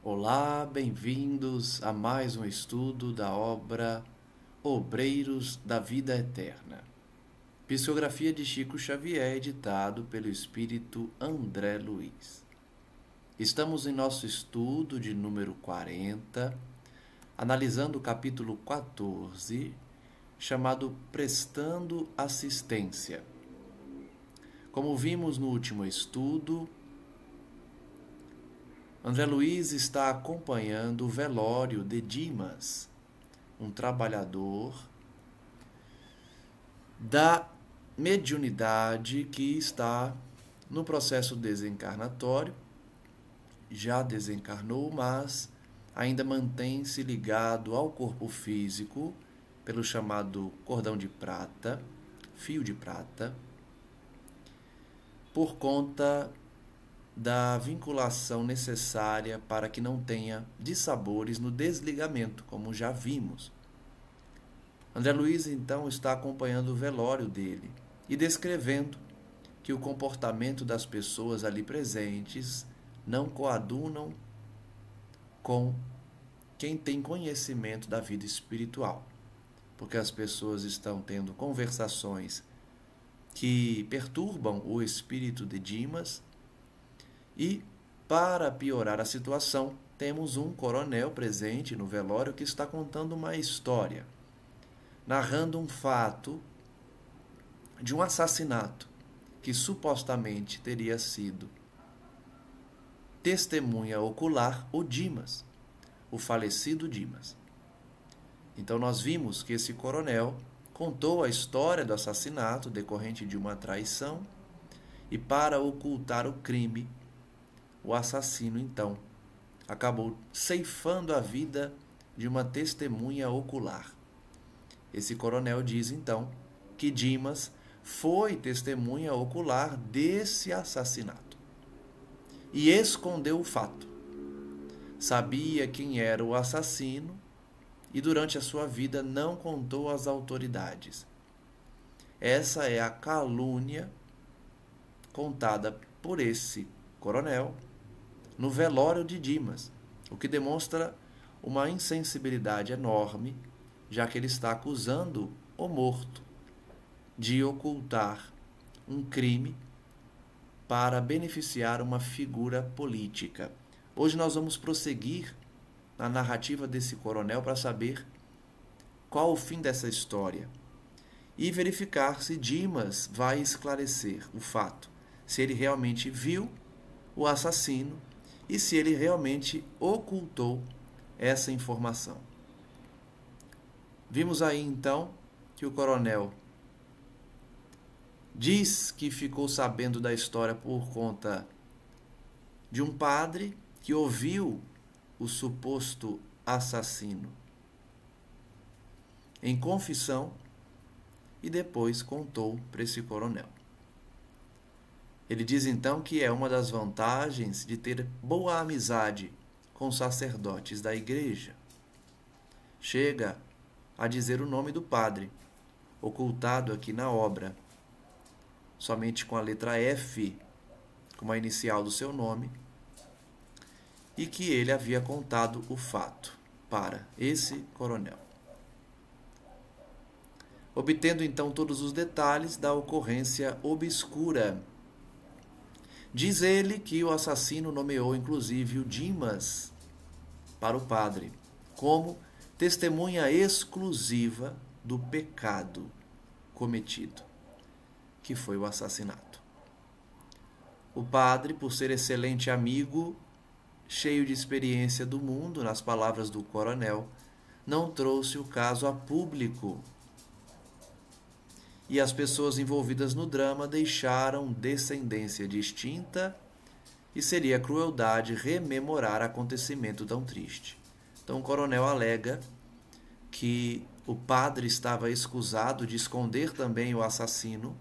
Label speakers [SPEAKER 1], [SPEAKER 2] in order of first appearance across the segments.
[SPEAKER 1] Olá, bem-vindos a mais um estudo da obra Obreiros da Vida Eterna. Psicografia de Chico Xavier, editado pelo espírito André Luiz. Estamos em nosso estudo de número 40, analisando o capítulo 14, chamado Prestando Assistência. Como vimos no último estudo, André Luiz está acompanhando o velório de Dimas, um trabalhador da mediunidade que está no processo desencarnatório, já desencarnou, mas ainda mantém-se ligado ao corpo físico pelo chamado cordão de prata, fio de prata, por conta da vinculação necessária para que não tenha dissabores no desligamento, como já vimos. André Luiz, então, está acompanhando o velório dele e descrevendo que o comportamento das pessoas ali presentes não coadunam com quem tem conhecimento da vida espiritual, porque as pessoas estão tendo conversações que perturbam o espírito de Dimas. E, para piorar a situação, temos um coronel presente no velório que está contando uma história, narrando um fato de um assassinato que supostamente teria sido testemunha ocular o Dimas, o falecido Dimas. Então nós vimos que esse coronel contou a história do assassinato decorrente de uma traição e, para ocultar o crime, o assassino, então, acabou ceifando a vida de uma testemunha ocular. Esse coronel diz, então, que Dimas foi testemunha ocular desse assassinato e escondeu o fato. Sabia quem era o assassino e, durante a sua vida, não contou às autoridades. Essa é a calúnia contada por esse coronel no velório de Dimas, o que demonstra uma insensibilidade enorme, já que ele está acusando o morto de ocultar um crime para beneficiar uma figura política. Hoje nós vamos prosseguir na narrativa desse coronel para saber qual o fim dessa história e verificar se Dimas vai esclarecer o fato, se ele realmente viu o assassino e se ele realmente ocultou essa informação. Vimos aí então que o coronel diz que ficou sabendo da história por conta de um padre que ouviu o suposto assassino em confissão e depois contou para esse coronel. Ele diz então que é uma das vantagens de ter boa amizade com sacerdotes da igreja. Chega a dizer o nome do padre, ocultado aqui na obra, somente com a letra F, como a inicial do seu nome, e que ele havia contado o fato para esse coronel. Obtendo então todos os detalhes da ocorrência obscura, diz ele que o assassino nomeou inclusive o Dimas para o padre como testemunha exclusiva do pecado cometido, que foi o assassinato. O padre, por ser excelente amigo, cheio de experiência do mundo, nas palavras do coronel, não trouxe o caso a público. E as pessoas envolvidas no drama deixaram descendência distinta e seria crueldade rememorar acontecimento tão triste. Então o coronel alega que o padre estava escusado de esconder também o assassino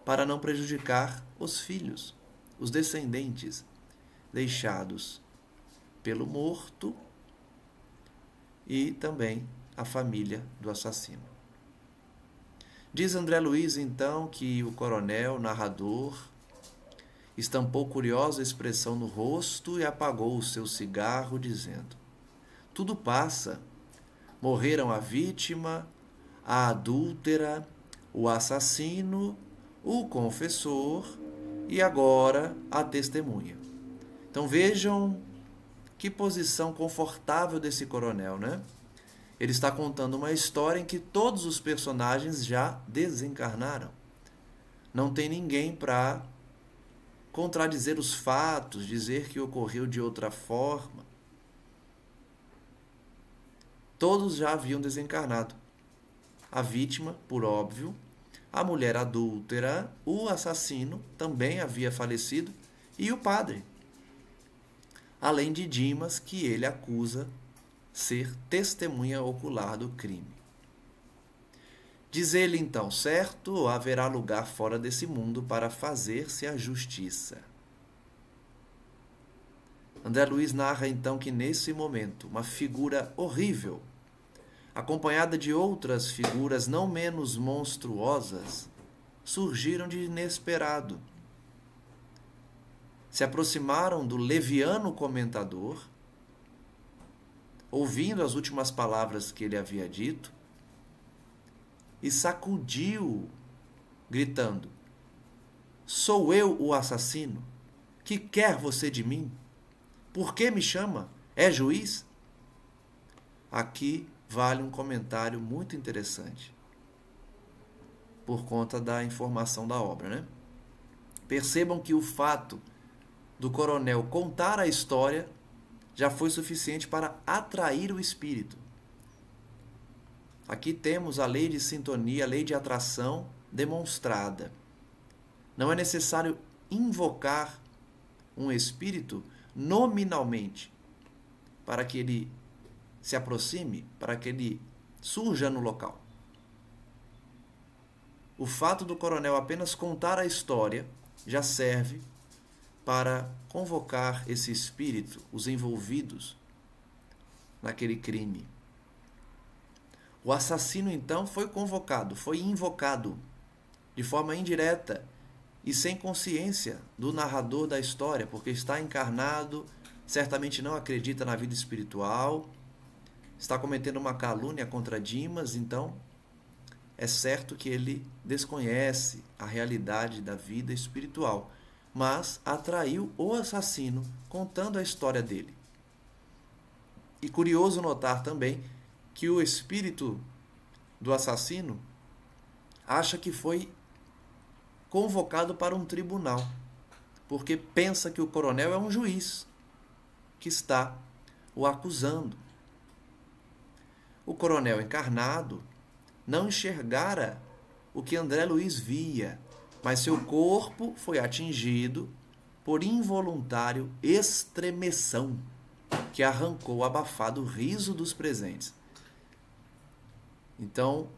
[SPEAKER 1] para não prejudicar os filhos, os descendentes, deixados pelo morto e também a família do assassino. Diz André Luiz, então, que o coronel, narrador, estampou curiosa expressão no rosto e apagou o seu cigarro, dizendo: tudo passa. Morreram a vítima, a adúltera, o assassino, o confessor e agora a testemunha. Então vejam que posição confortável desse coronel, né? Ele está contando uma história em que todos os personagens já desencarnaram. Não tem ninguém para contradizer os fatos, dizer que ocorreu de outra forma. Todos já haviam desencarnado. A vítima, por óbvio, a mulher adúltera, o assassino também havia falecido e o padre. Além de Dimas, que ele acusa ser testemunha ocular do crime. Diz ele então, certo, haverá lugar fora desse mundo para fazer-se a justiça. André Luiz narra então que nesse momento uma figura horrível, acompanhada de outras figuras não menos monstruosas, surgiram de inesperado. Se aproximaram do leviano comentador, ouvindo as últimas palavras que ele havia dito, e sacudiu, gritando: sou eu o assassino? Que quer você de mim? Por que me chama? É juiz? Aqui vale um comentário muito interessante, por conta da informação da obra, né? Percebam que o fato do coronel contar a história já foi suficiente para atrair o espírito. Aqui temos a lei de sintonia, a lei de atração demonstrada. Não é necessário invocar um espírito nominalmente para que ele se aproxime, para que ele surja no local. O fato do coronel apenas contar a história já serve para convocar esse espírito, os envolvidos naquele crime. O assassino, então, foi convocado, foi invocado de forma indireta e sem consciência do narrador da história, porque está encarnado, certamente não acredita na vida espiritual, está cometendo uma calúnia contra Dimas, então é certo que ele desconhece a realidade da vida espiritual, mas atraiu o assassino contando a história dele. E curioso notar também que o espírito do assassino acha que foi convocado para um tribunal, porque pensa que o coronel é um juiz que está o acusando. O coronel encarnado não enxergara o que André Luiz via, mas seu corpo foi atingido por involuntário estremeção, que arrancou o abafado riso dos presentes. Então,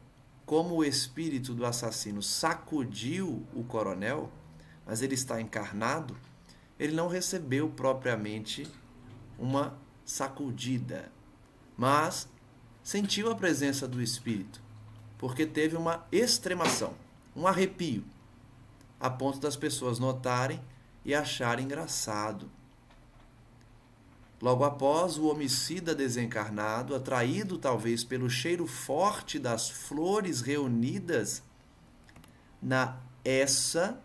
[SPEAKER 1] como o espírito do assassino sacudiu o coronel, mas ele está encarnado, ele não recebeu propriamente uma sacudida, mas sentiu a presença do espírito, porque teve uma extremação, um arrepio, a ponto das pessoas notarem e acharem engraçado. Logo após, o homicida desencarnado, atraído talvez pelo cheiro forte das flores reunidas na essa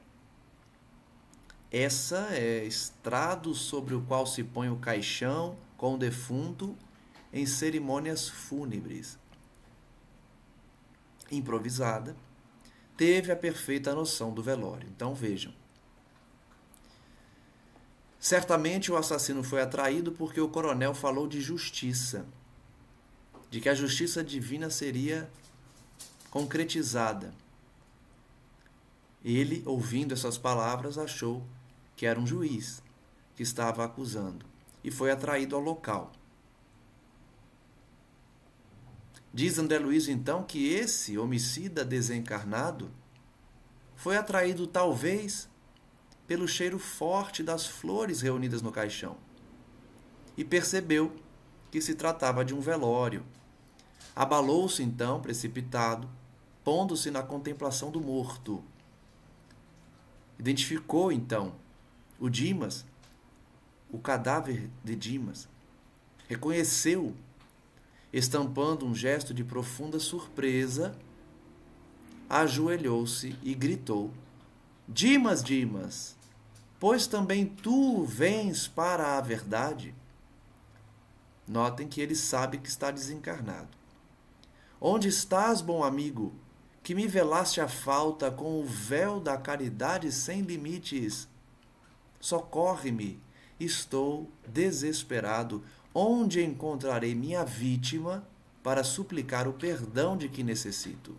[SPEAKER 1] é estrado sobre o qual se põe o caixão com o defunto em cerimônias fúnebres. Improvisada, teve a perfeita noção do velório. Então vejam. Certamente o assassino foi atraído porque o coronel falou de justiça, de que a justiça divina seria concretizada. Ele, ouvindo essas palavras, achou que era um juiz que estava acusando e foi atraído ao local. Diz André Luiz, então, que esse homicida desencarnado foi atraído, talvez, pelo cheiro forte das flores reunidas no caixão e percebeu que se tratava de um velório. Abalou-se, então, precipitado, pondo-se na contemplação do morto. Identificou, então, O Dimas, o cadáver de Dimas, reconheceu, estampando um gesto de profunda surpresa, ajoelhou-se e gritou: Dimas, Dimas, pois também tu vens para a verdade? Notem que ele sabe que está desencarnado. Onde estás, bom amigo, que me velaste a falta com o véu da caridade sem limites? Socorre-me, estou desesperado. Onde encontrarei minha vítima para suplicar o perdão de que necessito?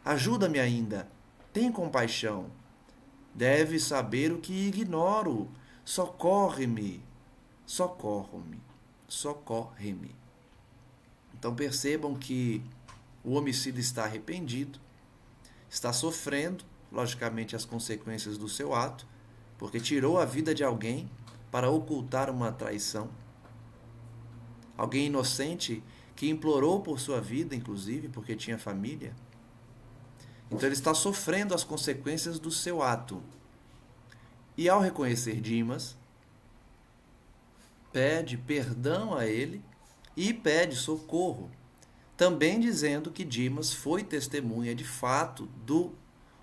[SPEAKER 1] Ajuda-me ainda, tem compaixão. Deves saber o que ignoro. Socorre-me, socorre-me, socorre-me. Então percebam que o homicida está arrependido, está sofrendo, logicamente, as consequências do seu ato, porque tirou a vida de alguém para ocultar uma traição. Alguém inocente que implorou por sua vida, inclusive, porque tinha família. Então ele está sofrendo as consequências do seu ato. E ao reconhecer Dimas, pede perdão a ele e pede socorro, também dizendo que Dimas foi testemunha de fato do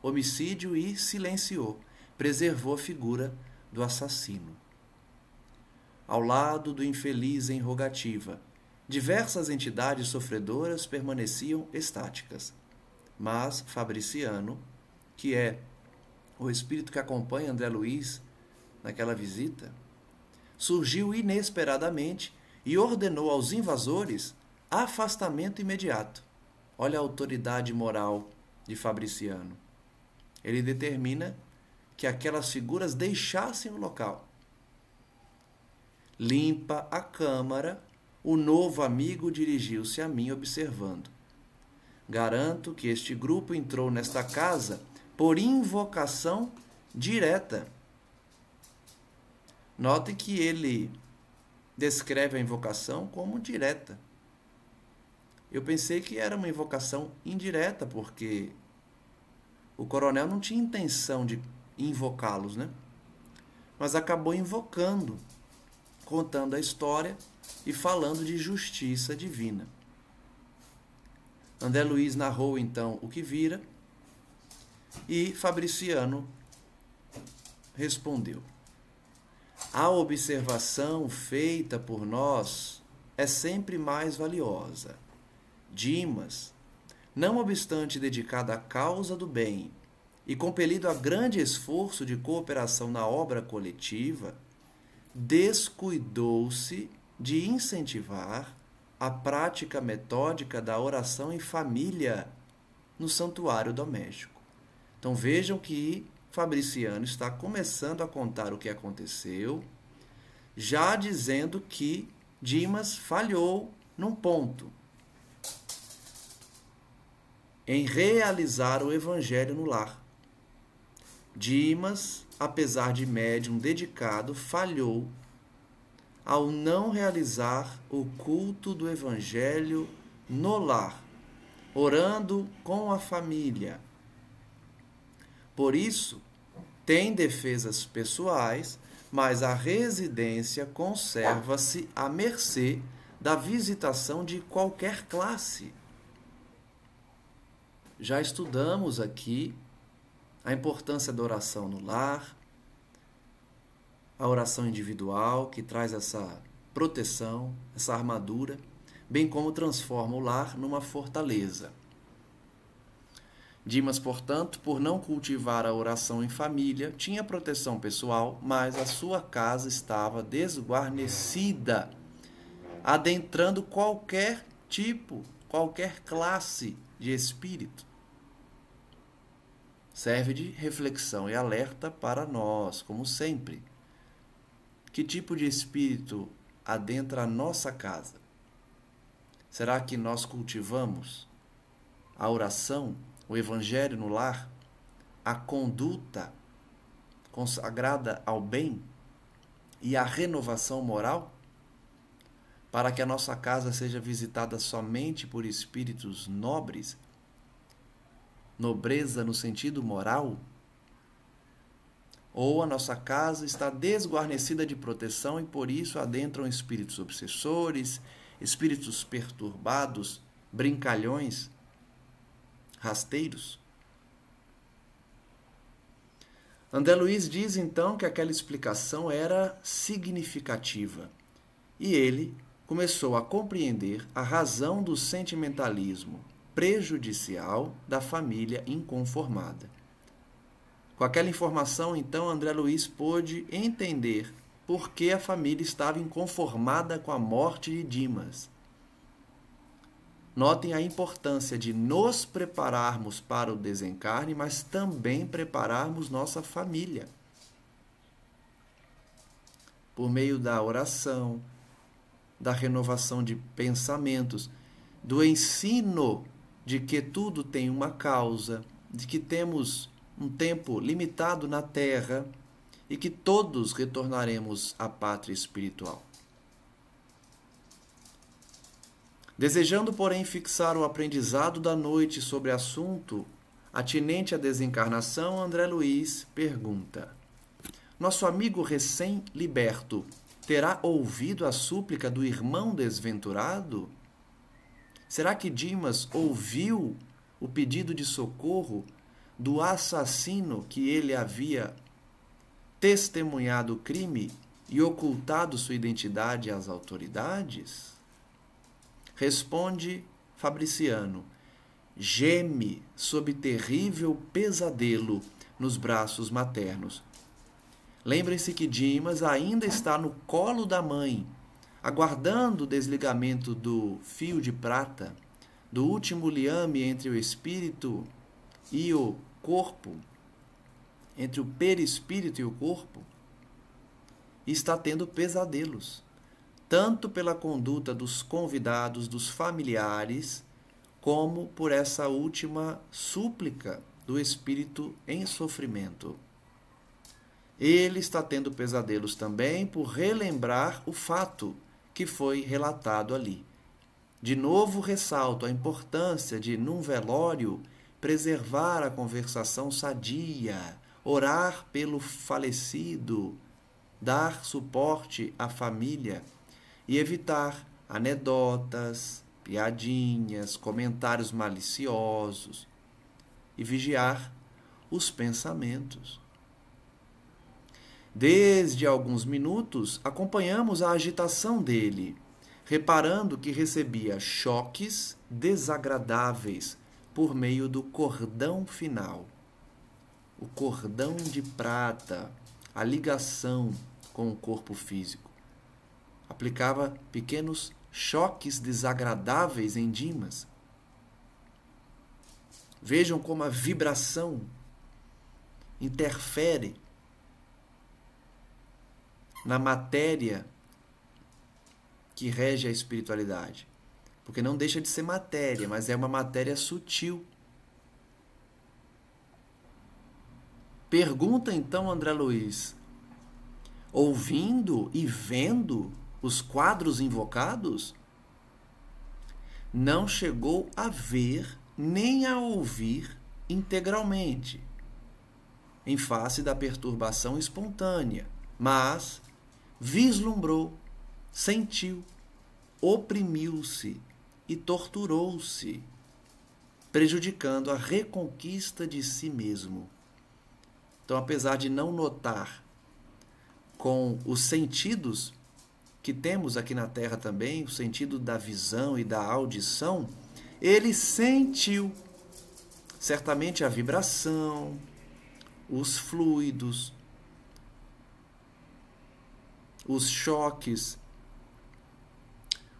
[SPEAKER 1] homicídio e silenciou, preservou a figura do assassino. Ao lado do infeliz em rogativa, diversas entidades sofredoras permaneciam estáticas. Mas Fabriciano, que é o espírito que acompanha André Luiz naquela visita, surgiu inesperadamente e ordenou aos invasores afastamento imediato. Olha a autoridade moral de Fabriciano. Ele determina que aquelas figuras deixassem o local. Limpa a câmara, o novo amigo dirigiu-se a mim observando: garanto que este grupo entrou nesta casa por invocação direta. Note que ele descreve a invocação como direta. Eu pensei que era uma invocação indireta, porque o coronel não tinha intenção de invocá-los, né? Mas acabou invocando, contando a história e falando de justiça divina. André Luiz narrou então o que vira e Fabriciano respondeu: a observação feita por nós é sempre mais valiosa. Dimas, não obstante dedicado à causa do bem e compelido a grande esforço de cooperação na obra coletiva, descuidou-se de incentivar a prática metódica da oração em família no santuário doméstico. Então vejam que Fabriciano está começando a contar o que aconteceu, já dizendo que Dimas falhou num ponto, em realizar o evangelho no lar. Dimas, apesar de médium dedicado, falhou ao não realizar o culto do evangelho no lar, orando com a família. Por isso, tem defesas pessoais, mas a residência conserva-se à mercê da visitação de qualquer classe. Já estudamos aqui a importância da oração no lar, a oração individual, que traz essa proteção, essa armadura, bem como transforma o lar numa fortaleza. Dimas, portanto, por não cultivar a oração em família, tinha proteção pessoal, mas a sua casa estava desguarnecida, adentrando qualquer tipo, qualquer classe de espírito. Serve de reflexão e alerta para nós, como sempre. Que tipo de espírito adentra a nossa casa? Será que nós cultivamos a oração, o evangelho no lar, a conduta consagrada ao bem e a renovação moral, para que a nossa casa seja visitada somente por espíritos nobres? Nobreza no sentido moral? ou a nossa casa está desguarnecida de proteção e por isso adentram espíritos obsessores, espíritos perturbados, brincalhões, rasteiros. André Luiz diz então que aquela explicação era significativa e ele começou a compreender a razão do sentimentalismo prejudicial da família inconformada. Com aquela informação, então, André Luiz pôde entender por que a família estava inconformada com a morte de Dimas. Notem a importância de nos prepararmos para o desencarne, mas também prepararmos nossa família. Por meio da oração, da renovação de pensamentos, do ensino de que tudo tem uma causa, de que temos um tempo limitado na Terra e que todos retornaremos à pátria espiritual. Desejando, porém, fixar o aprendizado da noite sobre assunto atinente à desencarnação, André Luiz pergunta: nosso amigo recém-liberto terá ouvido a súplica do irmão desventurado? Será que Dimas ouviu o pedido de socorro do assassino que ele havia testemunhado o crime e ocultado sua identidade às autoridades? Responde Fabriciano: geme sob terrível pesadelo nos braços maternos. Lembrem-se que Dimas ainda está no colo da mãe, aguardando o desligamento do fio de prata, do último liame entre o espírito e o corpo, entre o perispírito e o corpo, e está tendo pesadelos, tanto pela conduta dos convidados, dos familiares, como por essa última súplica do espírito em sofrimento. Ele está tendo pesadelos também por relembrar o fato que foi relatado ali. De novo ressalto a importância de, num velório, preservar a conversação sadia, orar pelo falecido, dar suporte à família e evitar anedotas, piadinhas, comentários maliciosos e vigiar os pensamentos. Desde alguns minutos, acompanhamos a agitação dele, reparando que recebia choques desagradáveis por meio do cordão final. O cordão de prata, a ligação com o corpo físico. Aplicava pequenos choques desagradáveis em Dimas. Vejam como a vibração interfere na matéria que rege a espiritualidade. Porque não deixa de ser matéria, mas é uma matéria sutil. Pergunta então André Luiz: ouvindo e vendo os quadros invocados? Não chegou a ver nem a ouvir integralmente, em face da perturbação espontânea, mas vislumbrou, sentiu, oprimiu-se e torturou-se, prejudicando a reconquista de si mesmo. Então, apesar de não notar com os sentidos que temos aqui na Terra também, o sentido da visão e da audição, ele sentiu certamente a vibração, os fluidos, os choques,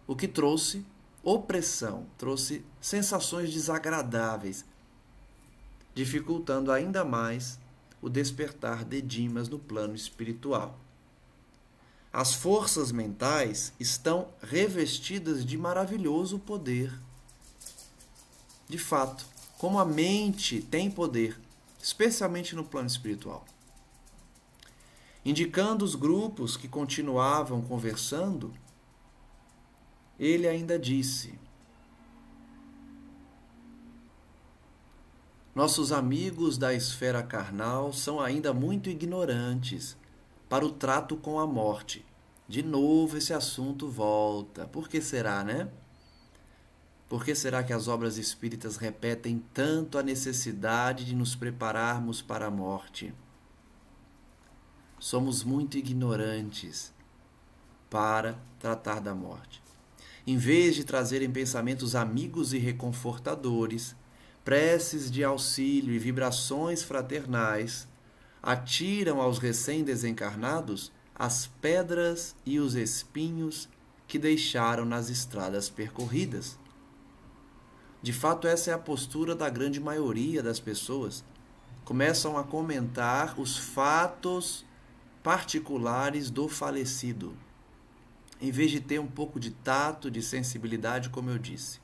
[SPEAKER 1] o que trouxe opressão, trouxe sensações desagradáveis, dificultando ainda mais o despertar de Dimas no plano espiritual. As forças mentais estão revestidas de maravilhoso poder. De fato, como a mente tem poder, especialmente no plano espiritual. Indicando os grupos que continuavam conversando, ele ainda disse: Nossos amigos da esfera carnal são ainda muito ignorantes para o trato com a morte. De novo esse assunto volta. Por que será, né? Por que será que as obras espíritas repetem tanto a necessidade de nos prepararmos para a morte? Somos muito ignorantes para tratar da morte. Em vez de trazerem pensamentos amigos e reconfortadores, preces de auxílio e vibrações fraternais, atiram aos recém-desencarnados as pedras e os espinhos que deixaram nas estradas percorridas. De fato, essa é a postura da grande maioria das pessoas. Começam a comentar os fatos particulares do falecido, em vez de ter um pouco de tato, de sensibilidade, como eu disse.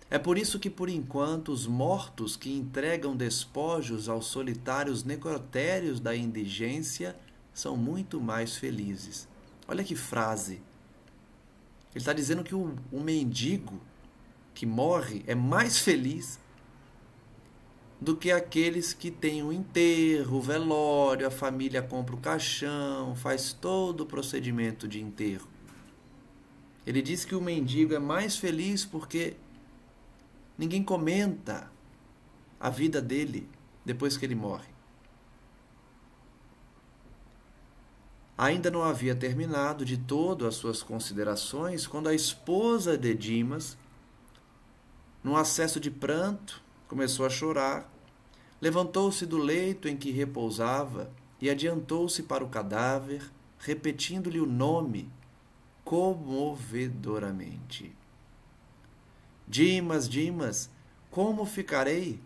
[SPEAKER 1] É por isso que, por enquanto, os mortos que entregam despojos aos solitários necrotérios da indigência são muito mais felizes. Olha que frase! Ele está dizendo que o mendigo que morre é mais feliz do que aqueles que têm o enterro, o velório, a família compra o caixão, faz todo o procedimento de enterro. Ele diz que o mendigo é mais feliz porque ninguém comenta a vida dele depois que ele morre. Ainda não havia terminado de todo as suas considerações quando a esposa de Dimas, num acesso de pranto, começou a chorar, levantou-se do leito em que repousava e adiantou-se para o cadáver, repetindo-lhe o nome comovedoramente. Dimas, Dimas, como ficarei?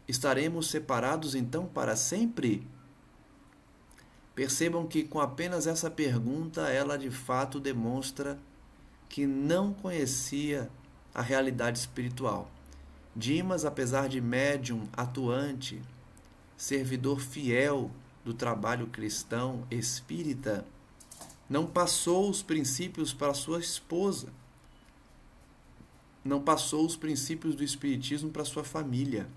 [SPEAKER 1] Estaremos separados então para sempre? Percebam que com apenas essa pergunta ela de fato demonstra que não conhecia a realidade espiritual. Dimas, apesar de médium atuante, servidor fiel do trabalho cristão espírita, não passou os princípios para sua esposa. Não passou os princípios do espiritismo para sua família.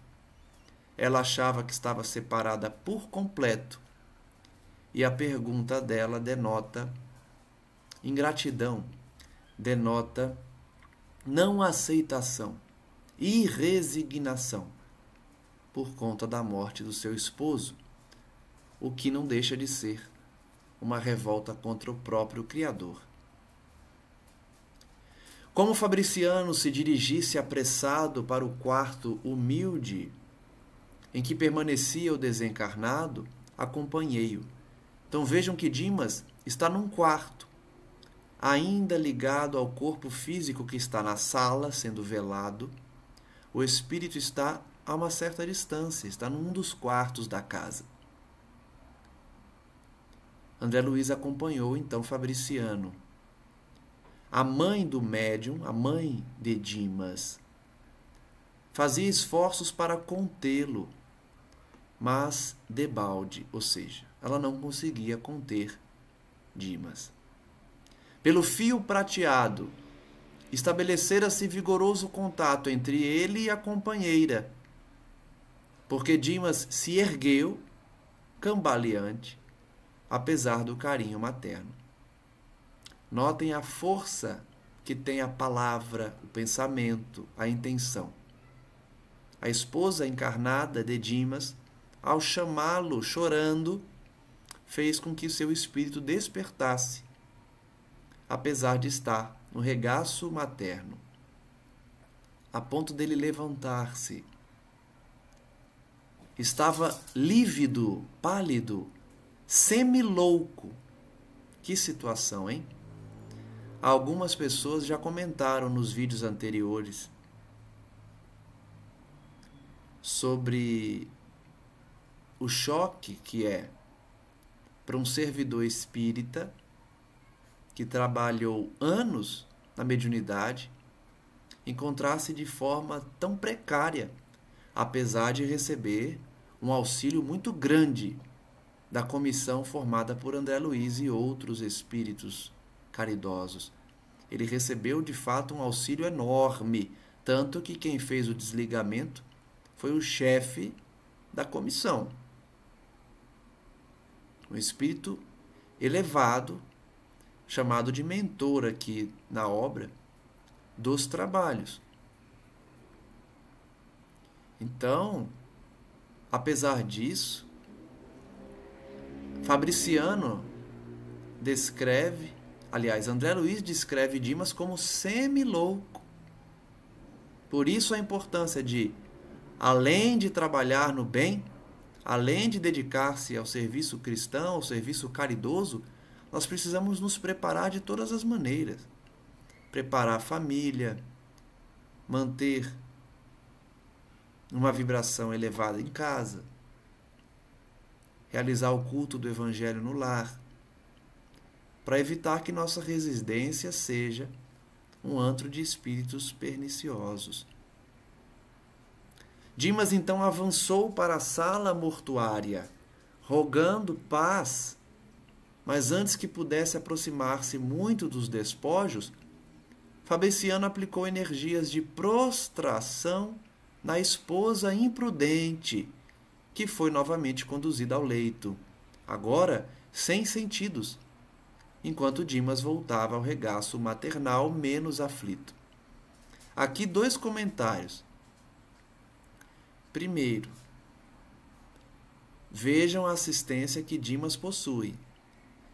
[SPEAKER 1] Ela achava que estava separada por completo. E a pergunta dela denota ingratidão, denota não aceitação e resignação por conta da morte do seu esposo, o que não deixa de ser uma revolta contra o próprio Criador. Como Fabriciano se dirigisse apressado para o quarto humilde em que permanecia o desencarnado, acompanhei-o. Então vejam que Dimas está num quarto, ainda ligado ao corpo físico que está na sala, sendo velado. O espírito está a uma certa distância, está num dos quartos da casa. André Luiz acompanhou então Fabriciano. A mãe do médium, a mãe de Dimas, fazia esforços para contê-lo, mas debalde, ou seja, ela não conseguia conter Dimas. Pelo fio prateado, estabelecera-se vigoroso contato entre ele e a companheira, porque Dimas se ergueu, cambaleante, apesar do carinho materno. Notem a força que tem a palavra, o pensamento, a intenção. A esposa encarnada de Dimas, ao chamá-lo chorando, fez com que seu espírito despertasse, apesar de estar no regaço materno, a ponto dele levantar-se. Estava lívido, pálido, semilouco. Que situação, hein? Algumas pessoas já comentaram nos vídeos anteriores sobre o choque que é para um servidor espírita que trabalhou anos na mediunidade encontrar-se de forma tão precária, apesar de receber um auxílio muito grande da comissão formada por André Luiz e outros espíritos caridosos. Ele recebeu de fato um auxílio enorme, tanto que quem fez o desligamento foi o chefe da comissão. Um espírito elevado, chamado de mentor aqui na obra, dos trabalhos. Então, apesar disso, Fabriciano descreve, aliás, André Luiz descreve Dimas como semi-louco. Por isso a importância de, além de trabalhar no bem, além de dedicar-se ao serviço cristão, ao serviço caridoso, nós precisamos nos preparar de todas as maneiras. Preparar a família, manter uma vibração elevada em casa, realizar o culto do Evangelho no lar, para evitar que nossa residência seja um antro de espíritos perniciosos. Dimas então avançou para a sala mortuária, rogando paz, mas antes que pudesse aproximar-se muito dos despojos, Fabriciano aplicou energias de prostração na esposa imprudente, que foi novamente conduzida ao leito, agora sem sentidos, enquanto Dimas voltava ao regaço maternal menos aflito. Aqui 2 comentários. Primeiro, vejam a assistência que Dimas possui.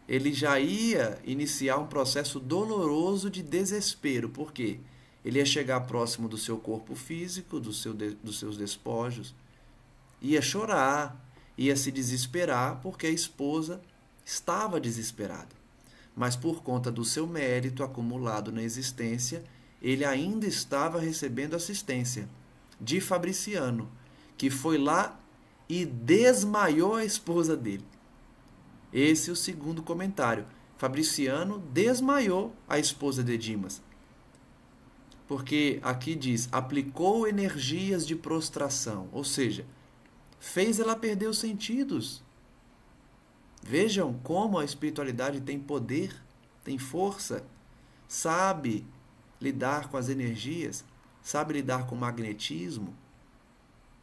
[SPEAKER 1] Ele já ia iniciar um processo doloroso de desespero, porque ele ia chegar próximo do seu corpo físico, dos seus despojos, ia chorar, ia se desesperar, porque a esposa estava desesperada. Mas por conta do seu mérito acumulado na existência, ele ainda estava recebendo assistência de Fabriciano, que foi lá e desmaiou a esposa dele. Esse é o segundo comentário. Fabriciano desmaiou a esposa de Dimas. Porque aqui diz, aplicou energias de prostração, ou seja, fez ela perder os sentidos. Vejam como a espiritualidade tem poder, tem força, sabe lidar com as energias, sabe lidar com o magnetismo,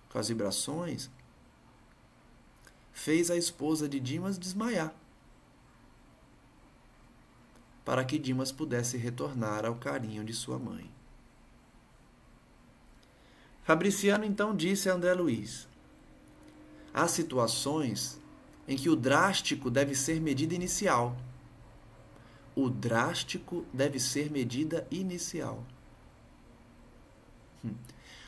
[SPEAKER 1] com as vibrações. Fez a esposa de Dimas desmaiar, para que Dimas pudesse retornar ao carinho de sua mãe. Fabriciano então disse a André Luiz: há situações em que o drástico deve ser medida inicial. O drástico deve ser medida inicial.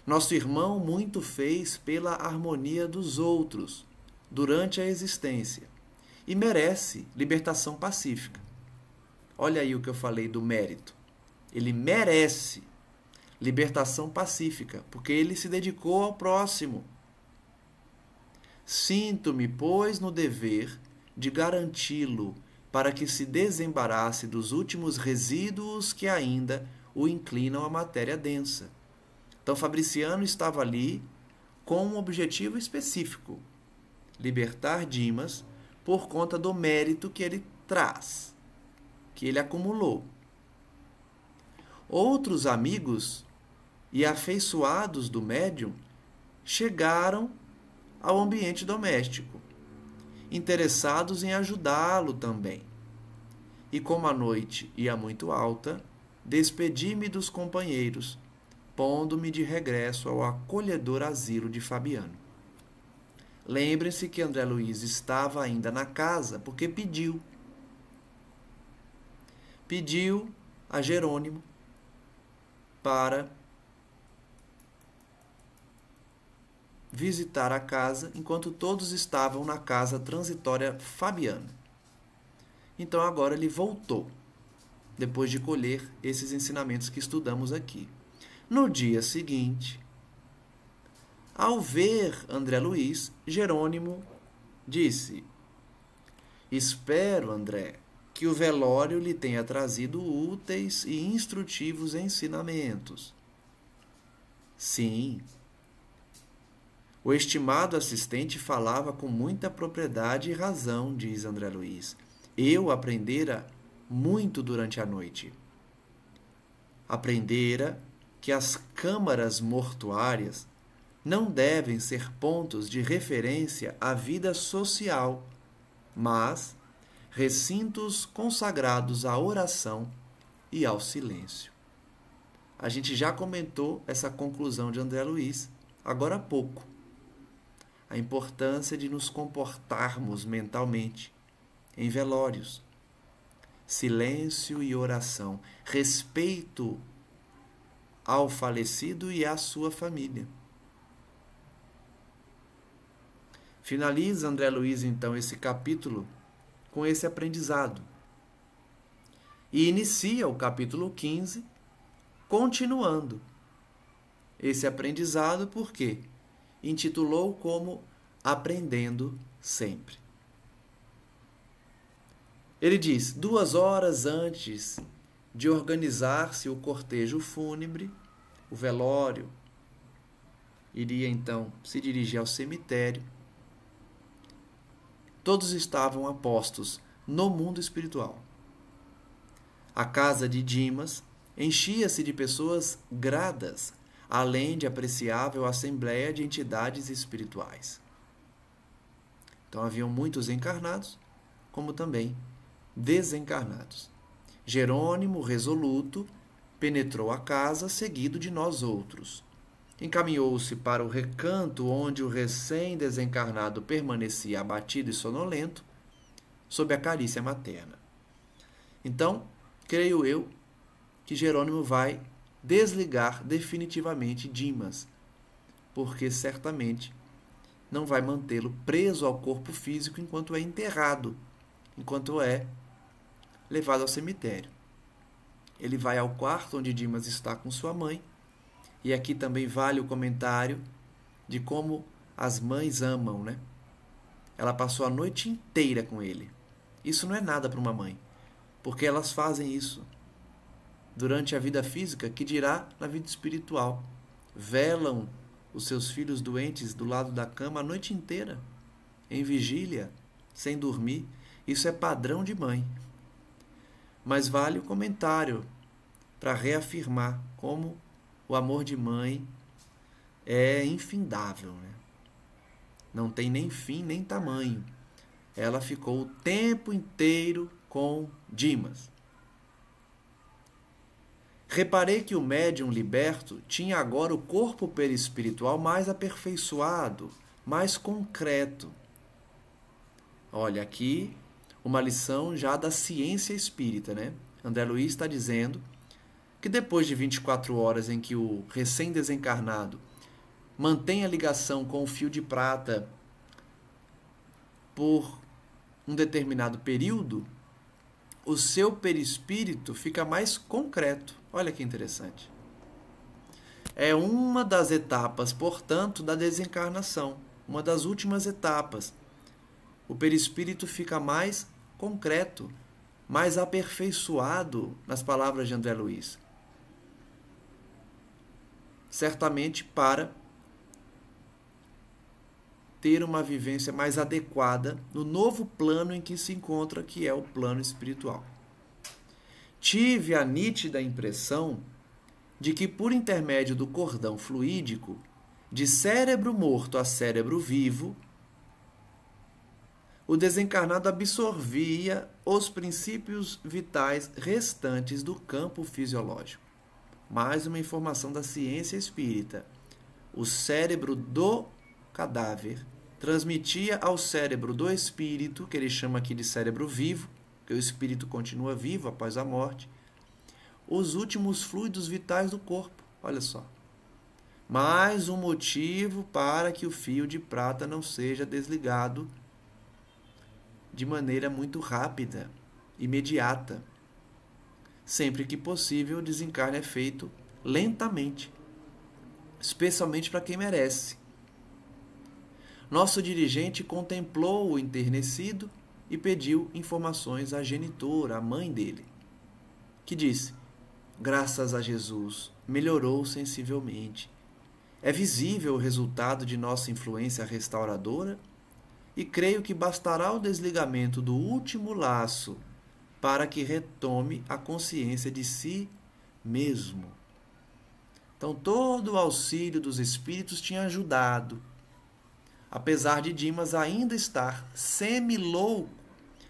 [SPEAKER 1] Nosso irmão muito fez pela harmonia dos outros durante a existência e merece libertação pacífica. Olha aí o que eu falei do mérito. Ele merece libertação pacífica, porque ele se dedicou ao próximo. Sinto-me, pois, no dever de garanti-lo para que se desembarace dos últimos resíduos que ainda o inclinam à matéria densa. Então, Fabriciano estava ali com um objetivo específico: libertar Dimas por conta do mérito que ele traz, que ele acumulou. Outros amigos e afeiçoados do médium chegaram ao ambiente doméstico, interessados em ajudá-lo também. E como a noite ia muito alta, despedi-me dos companheiros, pondo-me de regresso ao acolhedor asilo de Fabiano. Lembrem-se que André Luiz estava ainda na casa porque pediu a Jerônimo para visitar a casa enquanto todos estavam na casa transitória Fabiano. Então agora ele voltou, depois de colher esses ensinamentos que estudamos aqui. No dia seguinte, ao ver André Luiz, Jerônimo disse: espero, André, que o velório lhe tenha trazido úteis e instrutivos ensinamentos. Sim. O estimado assistente falava com muita propriedade e razão, diz André Luiz. Eu aprendera muito durante a noite. Aprendera que as câmaras mortuárias não devem ser pontos de referência à vida social, mas recintos consagrados à oração e ao silêncio. A gente já comentou essa conclusão de André Luiz agora há pouco. A importância de nos comportarmos mentalmente em velórios. Silêncio e oração. Respeito ao falecido e à sua família. Finaliza André Luiz, então, esse capítulo com esse aprendizado. E inicia o capítulo 15 continuando esse aprendizado, porque intitulou como Aprendendo Sempre. Ele diz: 2 horas antes de organizar-se o cortejo fúnebre, o velório iria então se dirigir ao cemitério. Todos estavam a postos no mundo espiritual. A casa de Dimas enchia-se de pessoas gradas, além de apreciável assembleia de entidades espirituais. Então haviam muitos encarnados, como também desencarnados. Jerônimo, resoluto, penetrou a casa, seguido de nós outros. Encaminhou-se para o recanto onde o recém-desencarnado permanecia abatido e sonolento, sob a carícia materna. Então, creio eu que Jerônimo vai desligar definitivamente Dimas, porque certamente não vai mantê-lo preso ao corpo físico enquanto é enterrado, enquanto é levado ao cemitério. Ele vai ao quarto onde Dimas está com sua mãe, e aqui também vale o comentário de como as mães amam, né? Ela passou a noite inteira com ele. Isso não é nada para uma mãe, porque elas fazem isso durante a vida física, que dirá na vida espiritual. Velam os seus filhos doentes do lado da cama a noite inteira, em vigília, sem dormir. Isso é padrão de mãe. Mas vale o comentário para reafirmar como o amor de mãe é infindável, né? Não tem nem fim nem tamanho. Ela ficou o tempo inteiro com Dimas. Reparei que o médium liberto tinha agora o corpo perispiritual mais aperfeiçoado, mais concreto. Olha, aqui uma lição já da ciência espírita, né? André Luiz está dizendo que depois de 24 horas em que o recém-desencarnado mantém a ligação com o fio de prata por um determinado período, o seu perispírito fica mais concreto. Olha que interessante. É uma das etapas, portanto, da desencarnação, uma das últimas etapas. O perispírito fica mais concreto, mais aperfeiçoado, nas palavras de André Luiz. Certamente para ter uma vivência mais adequada no novo plano em que se encontra, que é o plano espiritual. Tive a nítida impressão de que, por intermédio do cordão fluídico, de cérebro morto a cérebro vivo, o desencarnado absorvia os princípios vitais restantes do campo fisiológico. Mais uma informação da ciência espírita. O cérebro do cadáver transmitia ao cérebro do espírito, que ele chama aqui de cérebro vivo, que o espírito continua vivo após a morte, os últimos fluidos vitais do corpo. Olha só. Mais um motivo para que o fio de prata não seja desligado de maneira muito rápida, imediata. Sempre que possível, o desencarne é feito lentamente, especialmente para quem merece. Nosso dirigente contemplou o enternecido e pediu informações à genitora, à mãe dele, que disse: graças a Jesus, melhorou sensivelmente. É visível o resultado de nossa influência restauradora e creio que bastará o desligamento do último laço para que retome a consciência de si mesmo. Então, todo o auxílio dos espíritos tinha ajudado, apesar de Dimas ainda estar semi-louco,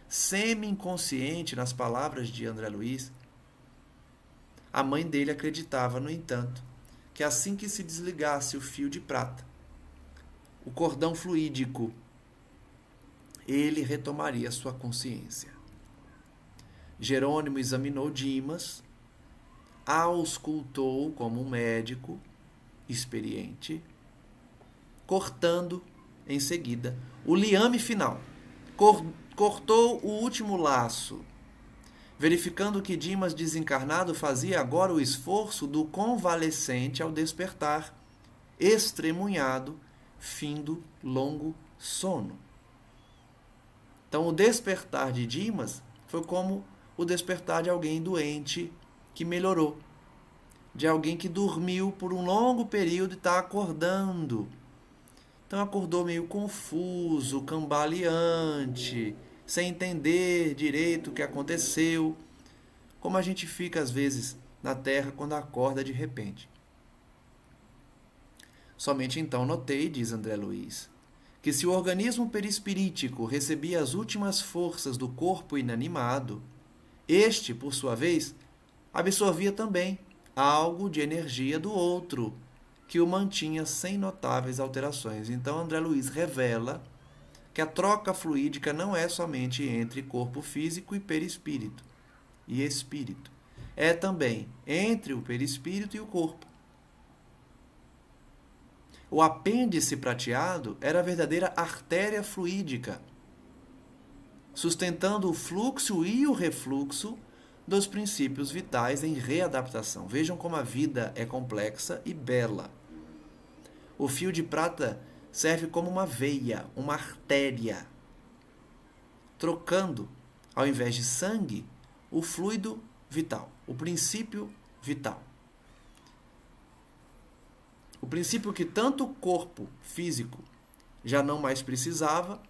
[SPEAKER 1] semi-inconsciente, nas palavras de André Luiz. A mãe dele acreditava, no entanto, que assim que se desligasse o fio de prata, o cordão fluídico, ele retomaria sua consciência. Jerônimo examinou Dimas, auscultou como um médico experiente, cortando em seguida o liame final. Cortou o último laço, verificando que Dimas desencarnado fazia agora o esforço do convalescente ao despertar, estremunhado, findo longo sono. Então, o despertar de Dimas foi como o despertar de alguém doente que melhorou, de alguém que dormiu por um longo período e está acordando. Então, acordou meio confuso, cambaleante, sem entender direito o que aconteceu, como a gente fica às vezes na Terra quando acorda de repente. Somente então notei, diz André Luiz, que se o organismo perispirítico recebia as últimas forças do corpo inanimado, este, por sua vez, absorvia também algo de energia do outro, que o mantinha sem notáveis alterações. Então André Luiz revela que a troca fluídica não é somente entre corpo físico e perispírito e espírito. É também entre o perispírito e o corpo. O apêndice prateado era a verdadeira artéria fluídica, sustentando o fluxo e o refluxo dos princípios vitais em readaptação. Vejam como a vida é complexa e bela. O fio de prata serve como uma veia, uma artéria, trocando, ao invés de sangue, o fluido vital, o princípio vital. O princípio que tanto o corpo físico já não mais precisava,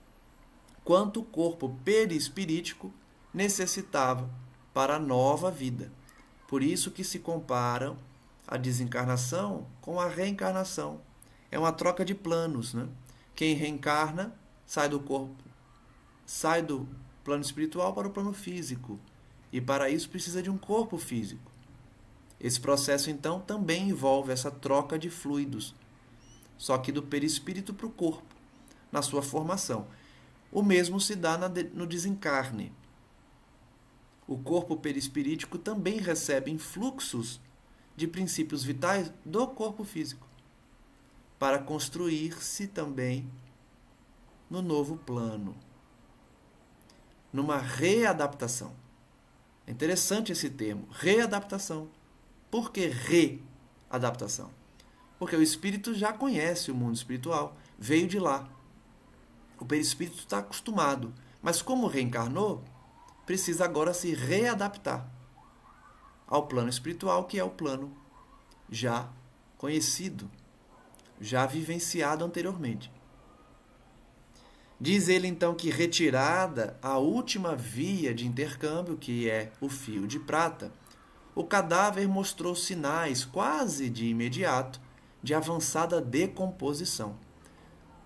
[SPEAKER 1] quanto o corpo perispirítico necessitava para a nova vida. Por isso que se comparam a desencarnação com a reencarnação. É uma troca de planos, né? Quem reencarna sai do corpo, sai do plano espiritual para o plano físico. E para isso precisa de um corpo físico. Esse processo, então, também envolve essa troca de fluidos, só que do perispírito para o corpo, na sua formação. O mesmo se dá no desencarne. O corpo perispirítico também recebe influxos de princípios vitais do corpo físico, para construir-se também no novo plano, numa readaptação. É interessante esse termo, readaptação. Por que readaptação? Porque o espírito já conhece o mundo espiritual, veio de lá. O perispírito está acostumado, mas como reencarnou, precisa agora se readaptar ao plano espiritual, que é o plano já conhecido, já vivenciado anteriormente. Diz ele então que, retirada a última via de intercâmbio, que é o fio de prata, o cadáver mostrou sinais quase de imediato de avançada decomposição.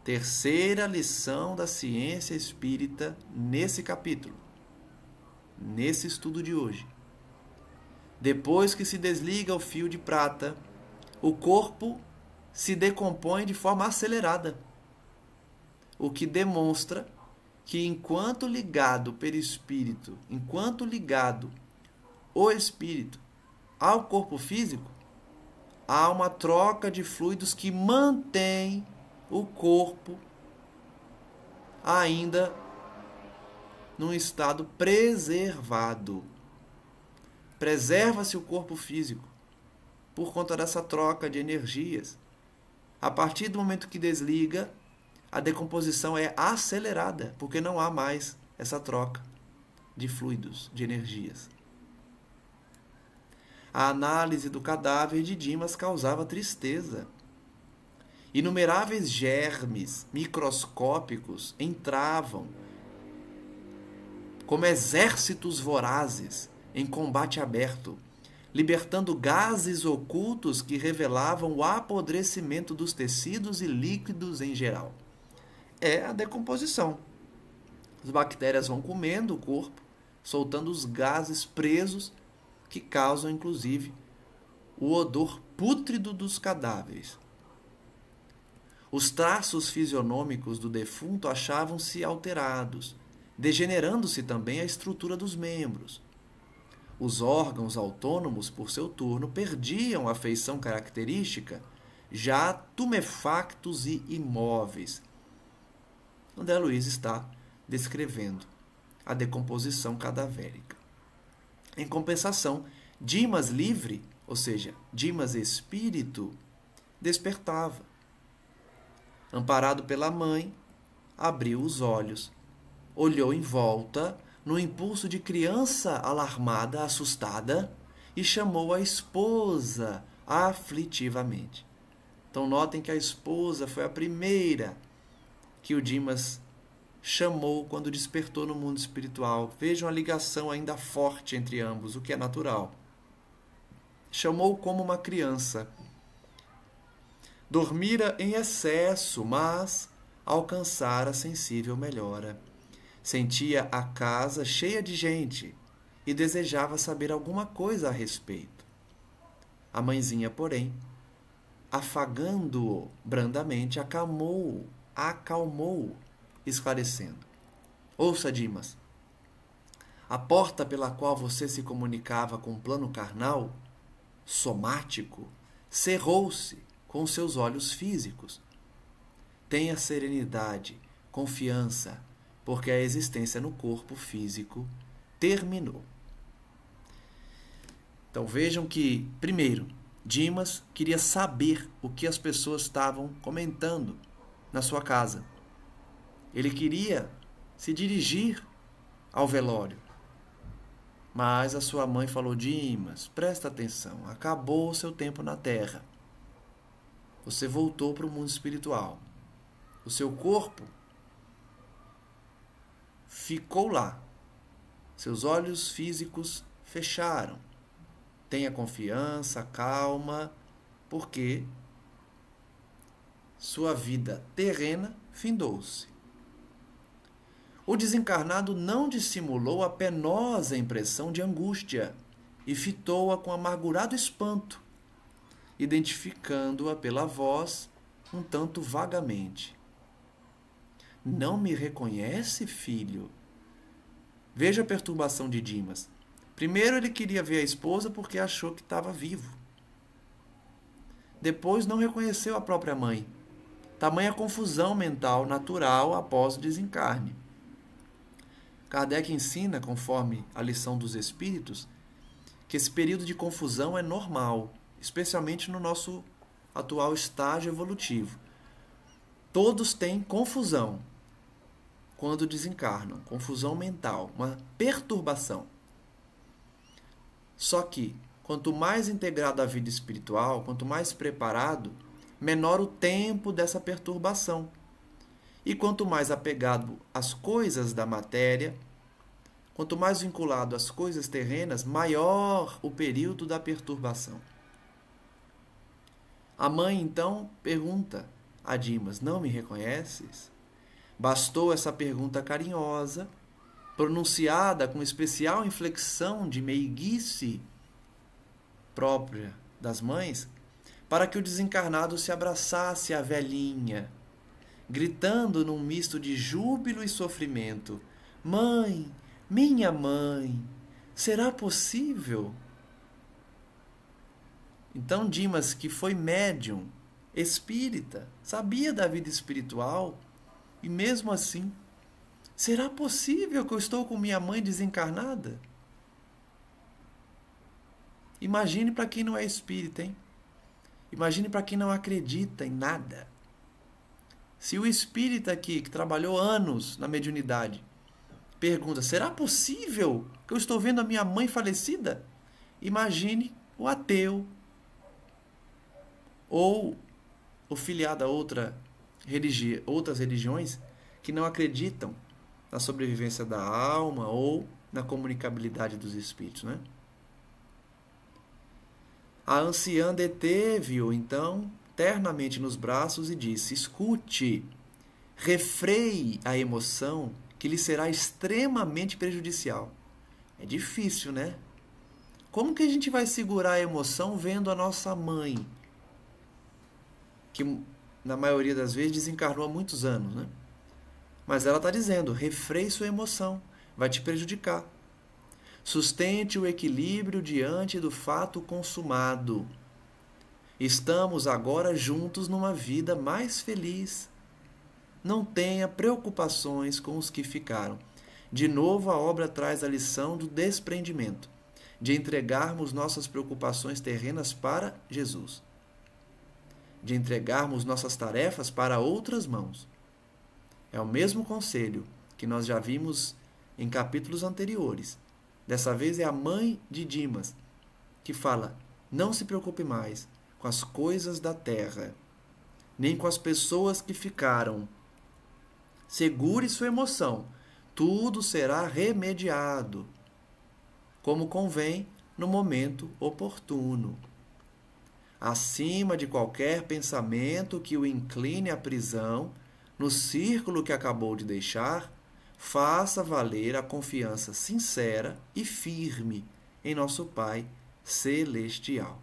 [SPEAKER 1] Terceira lição da ciência espírita nesse capítulo, nesse estudo de hoje. Depois que se desliga o fio de prata, o corpo se decompõe de forma acelerada, o que demonstra que enquanto ligado o perispírito, enquanto ligado o espírito ao corpo físico, há uma troca de fluidos que mantém o corpo ainda num estado preservado. Preserva-se o corpo físico por conta dessa troca de energias. A partir do momento que desliga, a decomposição é acelerada, porque não há mais essa troca de fluidos, de energias. A análise do cadáver de Dimas causava tristeza. Inumeráveis germes microscópicos entravam como exércitos vorazes em combate aberto, libertando gases ocultos que revelavam o apodrecimento dos tecidos e líquidos em geral. É a decomposição. As bactérias vão comendo o corpo, soltando os gases presos que causam, inclusive, o odor pútrido dos cadáveres. Os traços fisionômicos do defunto achavam-se alterados, degenerando-se também a estrutura dos membros. Os órgãos autônomos, por seu turno, perdiam a feição característica, já tumefactos e imóveis. André Luiz está descrevendo a decomposição cadavérica. Em compensação, Dimas livre, ou seja, Dimas espírito, despertava. Amparado pela mãe, abriu os olhos, olhou em volta, no impulso de criança alarmada, assustada, e chamou a esposa aflitivamente. Então notem que a esposa foi a primeira que o Dimas chamou quando despertou no mundo espiritual. Vejam a ligação ainda forte entre ambos, o que é natural. Chamou como uma criança. Dormira em excesso, mas alcançara sensível melhora. Sentia a casa cheia de gente e desejava saber alguma coisa a respeito. A mãezinha, porém, afagando-o brandamente, acalmou-o, esclarecendo. Ouça, Dimas, a porta pela qual você se comunicava com o plano carnal, somático, cerrou-se com seus olhos físicos. Tenha serenidade, confiança, porque a existência no corpo físico terminou. Então vejam que, primeiro, Dimas queria saber o que as pessoas estavam comentando na sua casa. Ele queria se dirigir ao velório. Mas a sua mãe falou: Dimas, presta atenção, acabou o seu tempo na Terra. Você voltou para o mundo espiritual. O seu corpo ficou lá. Seus olhos físicos fecharam. Tenha confiança, calma, porque sua vida terrena findou-se. O desencarnado não dissimulou a penosa impressão de angústia e fitou-a com amargurado espanto, identificando-a pela voz um tanto vagamente. Não me reconhece, filho? Veja a perturbação de Dimas. Primeiro ele queria ver a esposa porque achou que estava vivo. Depois não reconheceu a própria mãe. Tamanha confusão mental natural após o desencarne. Kardec ensina, conforme a lição dos Espíritos, que esse período de confusão é normal, especialmente no nosso atual estágio evolutivo. Todos têm confusão quando desencarnam, confusão mental, uma perturbação. Só que, quanto mais integrado à vida espiritual, quanto mais preparado, menor o tempo dessa perturbação. E quanto mais apegado às coisas da matéria, quanto mais vinculado às coisas terrenas, maior o período da perturbação. A mãe, então, pergunta a Dimas: não me reconheces? Bastou essa pergunta carinhosa, pronunciada com especial inflexão de meiguice própria das mães, para que o desencarnado se abraçasse à velhinha, gritando num misto de júbilo e sofrimento: mãe, minha mãe, será possível? Então Dimas, que foi médium, espírita, sabia da vida espiritual, e mesmo assim, será possível que eu estou com minha mãe desencarnada? Imagine para quem não é espírita, hein? Imagine para quem não acredita em nada. Se o espírita aqui, que trabalhou anos na mediunidade, pergunta: será possível que eu estou vendo a minha mãe falecida? Imagine o ateu ou o filiado a outras religiões que não acreditam na sobrevivência da alma ou na comunicabilidade dos espíritos, né? A anciã deteve-o, então, ternamente nos braços e disse: escute, refreie a emoção que lhe será extremamente prejudicial. É difícil, né? Como que a gente vai segurar a emoção vendo a nossa mãe, que na maioria das vezes desencarnou há muitos anos, né? Mas ela está dizendo, refreie sua emoção, vai te prejudicar. Sustente o equilíbrio diante do fato consumado. Estamos agora juntos numa vida mais feliz. Não tenha preocupações com os que ficaram. De novo, a obra traz a lição do desprendimento, de entregarmos nossas preocupações terrenas para Jesus, de entregarmos nossas tarefas para outras mãos. É o mesmo conselho que nós já vimos em capítulos anteriores. Dessa vez é a mãe de Dimas que fala: não se preocupe mais com as coisas da terra, nem com as pessoas que ficaram. Segure sua emoção, tudo será remediado, como convém no momento oportuno. Acima de qualquer pensamento que o incline à prisão, no círculo que acabou de deixar, faça valer a confiança sincera e firme em nosso Pai Celestial.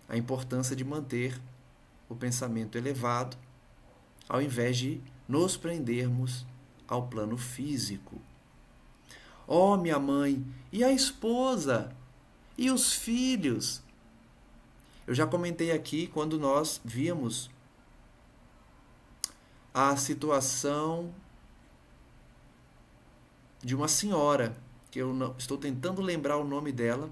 [SPEAKER 1] A importância de manter o pensamento elevado, ao invés de nos prendermos ao plano físico. Oh, minha mãe, e a esposa? E os filhos? Eu já comentei aqui quando nós víamos a situação de uma senhora, que eu não, estou tentando lembrar o nome dela,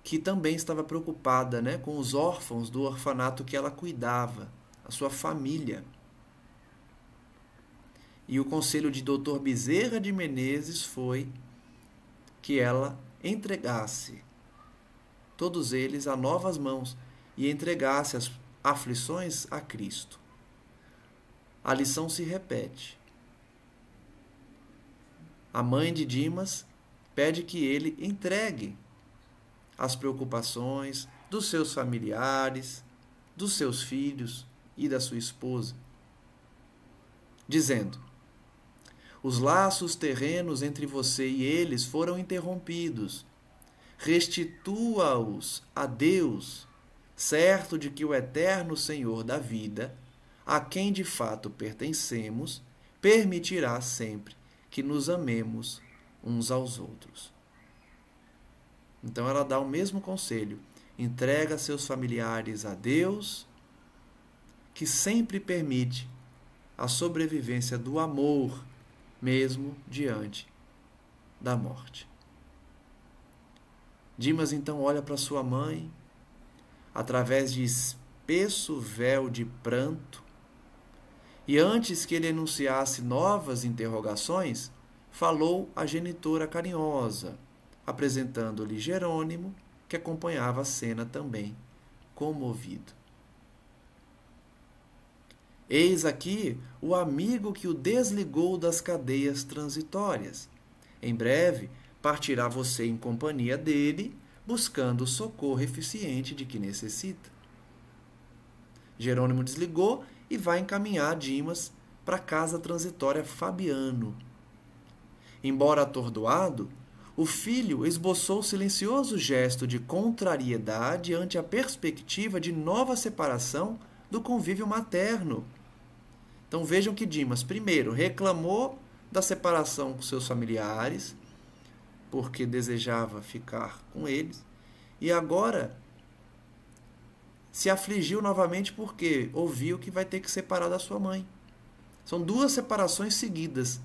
[SPEAKER 1] que também estava preocupada, né, com os órfãos do orfanato que ela cuidava, a sua família. E o conselho de Dr. Bezerra de Menezes foi que ela entregasse todos eles a novas mãos e entregasse as aflições a Cristo. A lição se repete. A mãe de Dimas pede que ele entregue as preocupações dos seus familiares, dos seus filhos e da sua esposa, dizendo: os laços terrenos entre você e eles foram interrompidos. Restitua-os a Deus, certo de que o eterno Senhor da vida, a quem de fato pertencemos, permitirá sempre que nos amemos uns aos outros. Então ela dá o mesmo conselho: entrega seus familiares a Deus, que sempre permite a sobrevivência do amor, mesmo diante da morte. Dimas então olha para sua mãe, através de espesso véu de pranto, e antes que ele enunciasse novas interrogações, falou a genitora carinhosa, apresentando-lhe Jerônimo, que acompanhava a cena também, comovido. Eis aqui o amigo que o desligou das cadeias transitórias. Em breve, partirá você em companhia dele, buscando o socorro eficiente de que necessita. Jerônimo desligou e vai encaminhar Dimas para a casa transitória Fabiano. Embora atordoado, o filho esboçou silencioso gesto de contrariedade ante a perspectiva de nova separação do convívio materno. Então vejam que Dimas, primeiro, reclamou da separação com seus familiares, porque desejava ficar com eles, e agora se afligiu novamente porque ouviu que vai ter que separar da sua mãe. São duas separações seguidas,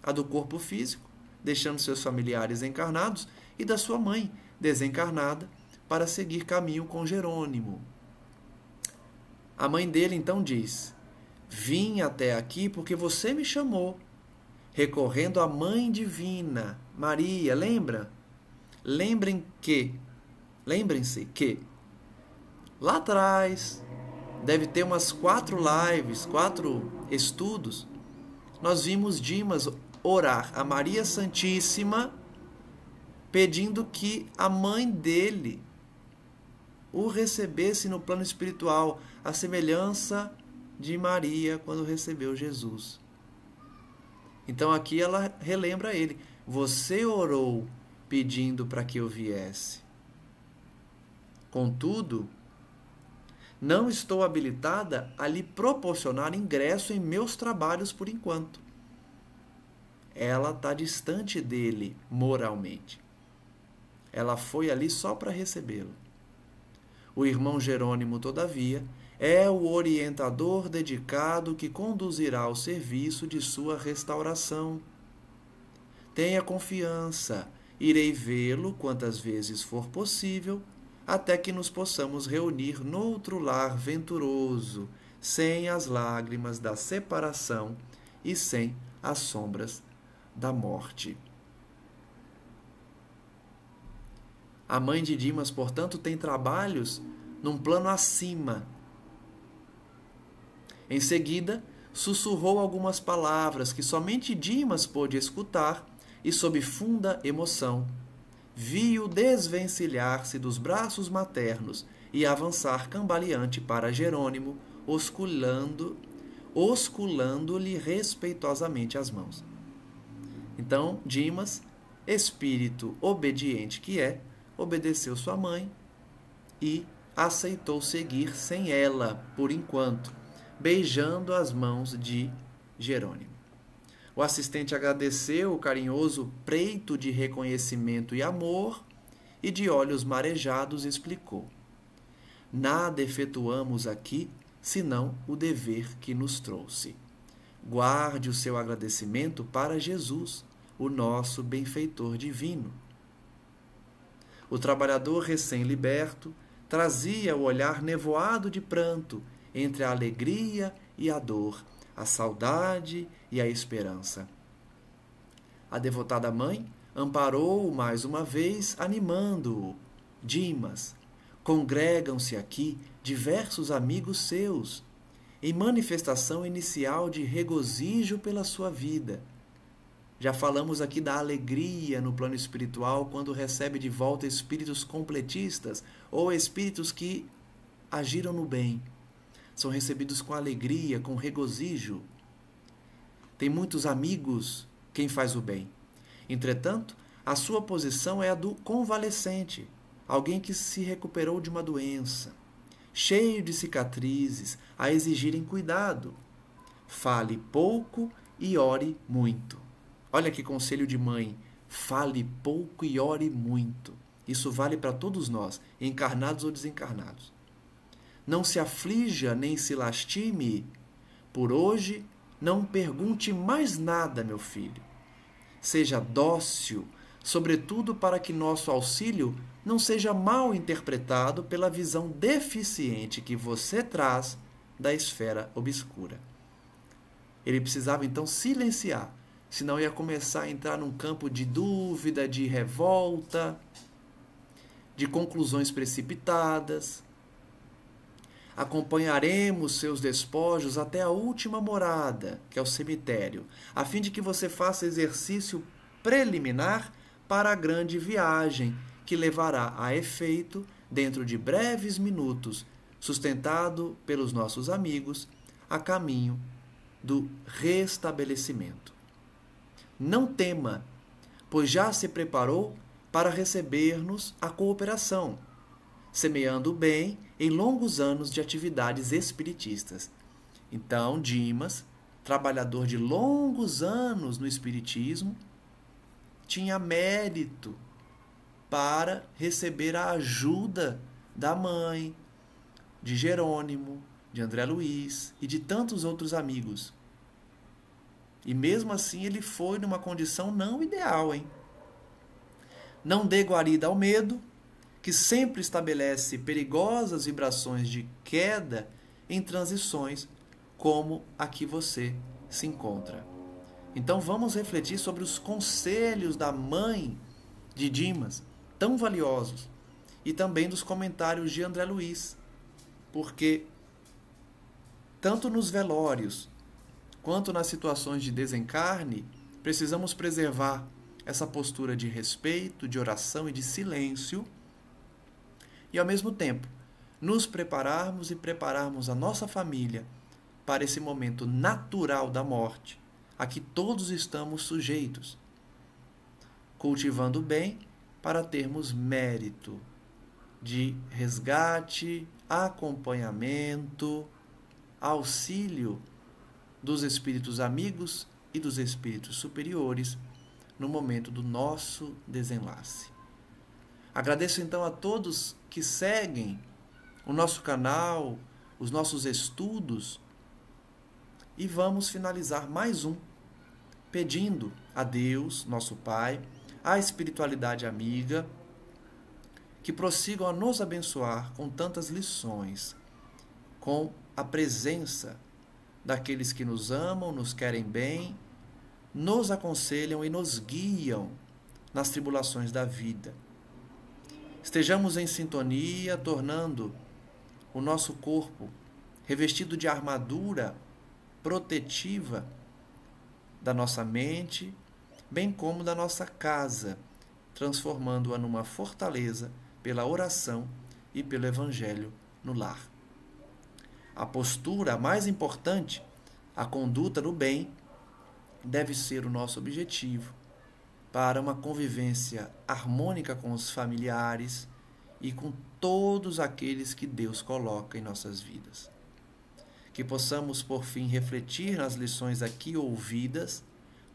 [SPEAKER 1] a do corpo físico, deixando seus familiares encarnados, e da sua mãe, desencarnada, para seguir caminho com Jerônimo. A mãe dele então diz: vim até aqui porque você me chamou, recorrendo à Mãe Divina, Maria, lembra? Lembrem-se que, lá atrás, deve ter umas 4 lives, 4 estudos, nós vimos Dimas orar a Maria Santíssima, pedindo que a mãe dele o recebesse no plano espiritual, a semelhança de Maria quando recebeu Jesus. Então aqui ela relembra ele: você orou pedindo para que eu viesse. Contudo, não estou habilitada a lhe proporcionar ingresso em meus trabalhos por enquanto. Ela está distante dele moralmente. Ela foi ali só para recebê-lo. O irmão Jerônimo, todavia, é o orientador dedicado que conduzirá ao serviço de sua restauração. Tenha confiança, irei vê-lo quantas vezes for possível, até que nos possamos reunir noutro lar venturoso, sem as lágrimas da separação e sem as sombras da morte. A mãe de Dimas, portanto, tem trabalhos num plano acima. Em seguida, sussurrou algumas palavras que somente Dimas pôde escutar e, sob funda emoção, viu desvencilhar-se dos braços maternos e avançar cambaleante para Jerônimo, osculando-lhe respeitosamente as mãos. Então, Dimas, espírito obediente que é, obedeceu sua mãe e aceitou seguir sem ela, por enquanto, beijando as mãos de Jerônimo. O assistente agradeceu o carinhoso preito de reconhecimento e amor e, de olhos marejados, explicou: nada efetuamos aqui senão o dever que nos trouxe. Guarde o seu agradecimento para Jesus, o nosso benfeitor divino. O trabalhador recém-liberto trazia o olhar nevoado de pranto entre a alegria e a dor, a saudade e a esperança. A devotada mãe amparou-o mais uma vez, animando-o. Dimas, congregam-se aqui diversos amigos seus, em manifestação inicial de regozijo pela sua vida. Já falamos aqui da alegria no plano espiritual quando recebe de volta espíritos completistas ou espíritos que agiram no bem. São recebidos com alegria, com regozijo. Tem muitos amigos quem faz o bem. Entretanto, a sua posição é a do convalescente, alguém que se recuperou de uma doença, cheio de cicatrizes, a exigirem cuidado. Fale pouco e ore muito. Olha que conselho de mãe. Fale pouco e ore muito. Isso vale para todos nós, encarnados ou desencarnados. Não se aflija nem se lastime. Por hoje, não pergunte mais nada, meu filho. Seja dócil, sobretudo para que nosso auxílio não seja mal interpretado pela visão deficiente que você traz da esfera obscura. Ele precisava então silenciar, senão ia começar a entrar num campo de dúvida, de revolta, de conclusões precipitadas. Acompanharemos seus despojos até a última morada, que é o cemitério, a fim de que você faça exercício preliminar para a grande viagem, que levará a efeito dentro de breves minutos, sustentado pelos nossos amigos, a caminho do restabelecimento. Não tema, pois já se preparou para receber-nos a cooperação, semeando o bem em longos anos de atividades espiritistas. Então, Dimas, trabalhador de longos anos no espiritismo, tinha mérito para receber a ajuda da mãe, de Jerônimo, de André Luiz e de tantos outros amigos. E mesmo assim ele foi numa condição não ideal, hein? Não dê guarida ao medo, que sempre estabelece perigosas vibrações de queda em transições como a que você se encontra. Então vamos refletir sobre os conselhos da mãe de Dimas, tão valiosos, e também dos comentários de André Luiz, porque tanto nos velórios quanto nas situações de desencarne, precisamos preservar essa postura de respeito, de oração e de silêncio, e ao mesmo tempo nos prepararmos e prepararmos a nossa família para esse momento natural da morte, a que todos estamos sujeitos, cultivando o bem para termos mérito de resgate, acompanhamento, auxílio dos espíritos amigos e dos espíritos superiores no momento do nosso desenlace. Agradeço então a todos que seguem o nosso canal, os nossos estudos, e vamos finalizar mais um, pedindo a Deus, nosso Pai, à espiritualidade amiga, que prossigam a nos abençoar com tantas lições, com a presença daqueles que nos amam, nos querem bem, nos aconselham e nos guiam nas tribulações da vida. Estejamos em sintonia, tornando o nosso corpo revestido de armadura protetiva da nossa mente, bem como da nossa casa, transformando-a numa fortaleza pela oração e pelo Evangelho no lar. A postura mais importante, a conduta no bem, deve ser o nosso objetivo para uma convivência harmônica com os familiares e com todos aqueles que Deus coloca em nossas vidas. Que possamos, por fim, refletir nas lições aqui ouvidas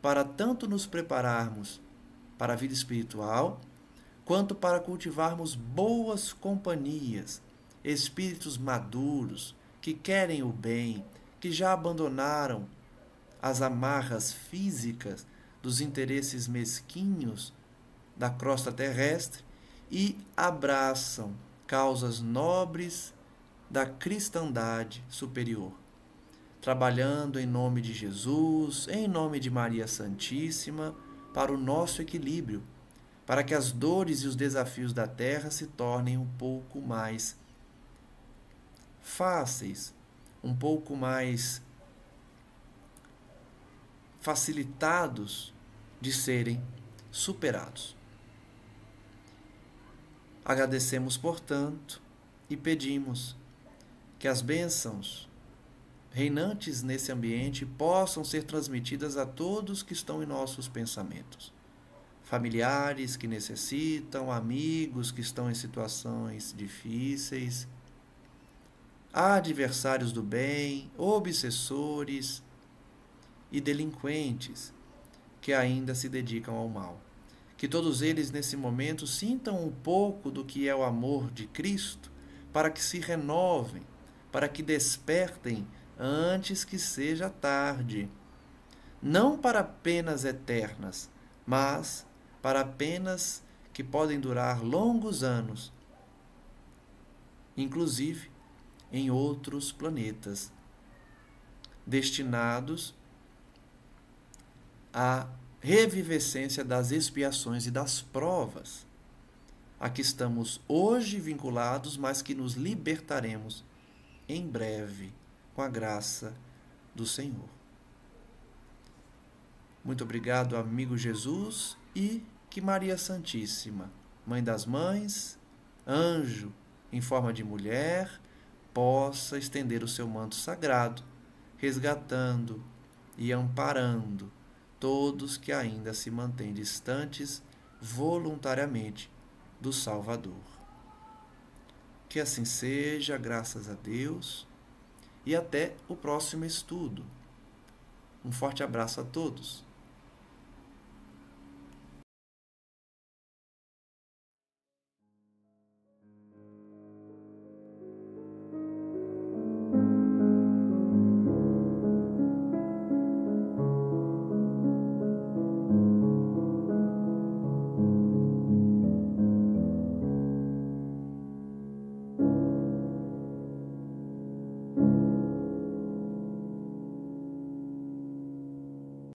[SPEAKER 1] para tanto nos prepararmos para a vida espiritual, quanto para cultivarmos boas companhias, espíritos maduros, que querem o bem, que já abandonaram as amarras físicas dos interesses mesquinhos da crosta terrestre e abraçam causas nobres da cristandade superior, trabalhando em nome de Jesus, em nome de Maria Santíssima, para o nosso equilíbrio, para que as dores e os desafios da terra se tornem um pouco mais fáceis, um pouco mais facilitados de serem superados. Agradecemos, portanto, e pedimos que as bênçãos reinantes nesse ambiente possam ser transmitidas a todos que estão em nossos pensamentos. Familiares que necessitam, amigos que estão em situações difíceis, adversários do bem, obsessores e delinquentes que ainda se dedicam ao mal. Que todos eles, nesse momento, sintam um pouco do que é o amor de Cristo, para que se renovem, para que despertem antes que seja tarde. Não para penas eternas, mas para penas que podem durar longos anos, inclusive em outros planetas, destinados à revivescência das expiações e das provas, a que estamos hoje vinculados, mas que nos libertaremos em breve, com a graça do Senhor. Muito obrigado, amigo Jesus, e que Maria Santíssima, Mãe das Mães, anjo em forma de mulher, possa estender o seu manto sagrado, resgatando e amparando todos que ainda se mantêm distantes voluntariamente do Salvador. Que assim seja, graças a Deus, e até o próximo estudo. Um forte abraço a todos.